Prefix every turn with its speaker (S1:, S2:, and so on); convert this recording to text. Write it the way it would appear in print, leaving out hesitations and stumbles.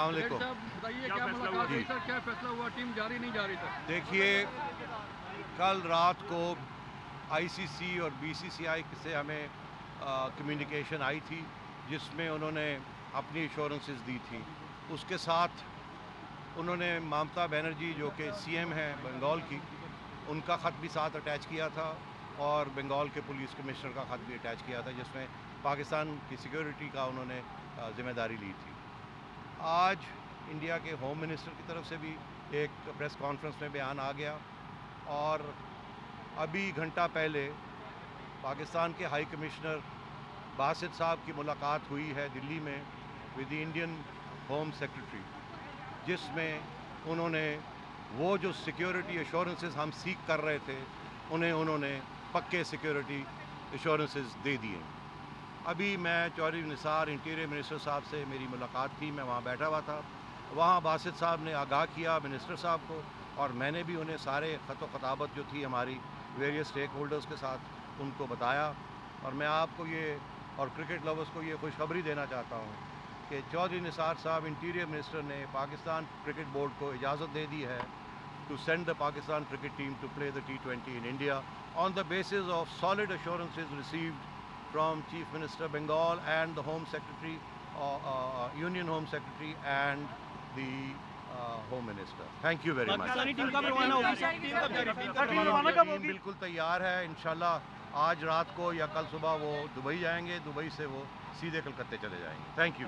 S1: السلام علیکم
S2: صاحب بتائیے کیا ملاقات ہوئی سر، کیا فیصلہ ہوا؟ ٹیم جاری نہیں جا رہی سر؟
S1: دیکھیے، کل رات کو آئی سی سی اور بی سی سی آئی سے ہمیں کمیونیکیشن آئی تھی جس میں انہوں نے اپنی ایشورنسز دی تھی. اس کے ساتھ انہوں نے ممتا بینرجی جو کہ سی ایم ہیں بنگال کی، ان کا خط بھی ساتھ اٹیچ کیا تھا اور بنگال کے پولیس کمشنر کا خط بھی اٹیچ کیا تھا جس میں پاکستان کی سیکیورٹی کا انہوں نے ذمہ داری لی تھی. آج انڈیا کے ہوم منسٹر کی طرف سے بھی ایک پریس کانفرنس میں بیان آ گیا اور ابھی گھنٹہ پہلے پاکستان کے ہائی کمشنر باسط صاحب کی ملاقات ہوئی ہے دلی میں with the Indian home secretary, جس میں انہوں نے وہ جو سیکیورٹی ایشورنسز ہم سیکھ کر رہے تھے انہوں نے پکے سیکیورٹی ایشورنسز دے دیے. ابھی میں چودھری نثار انٹیریئر منسٹر صاحب سے میری ملاقات تھی، میں وہاں بیٹھا ہوا تھا. وہاں باسط صاحب نے آگاہ کیا منسٹر صاحب کو اور میں نے بھی انہیں سارے خط و خطابت جو تھی ہماری ویریس اسٹیک ہولڈرز کے ساتھ ان کو بتایا. اور میں آپ کو یہ اور کرکٹ لورز کو یہ خوشخبری دینا چاہتا ہوں کہ چودھری نثار صاحب انٹیریئر منسٹر نے پاکستان کرکٹ بورڈ کو اجازت دے دی ہے to send the Pakistan cricket team to play the T20 in India on the basis of solid assurances received from Chief Minister Bengal and the Home Secretary, Union Home Secretary and the Home Minister. Thank you very much.
S3: Pakistani team کب روانہ ہوگی؟
S1: Team بالکل تیار ہے. انشاءاللہ آج رات کو یا کل صبح وہ دبئی جائیں گے، دبئی سے وہ سیدھے کلکتے چلے جائیں گے. Thank you.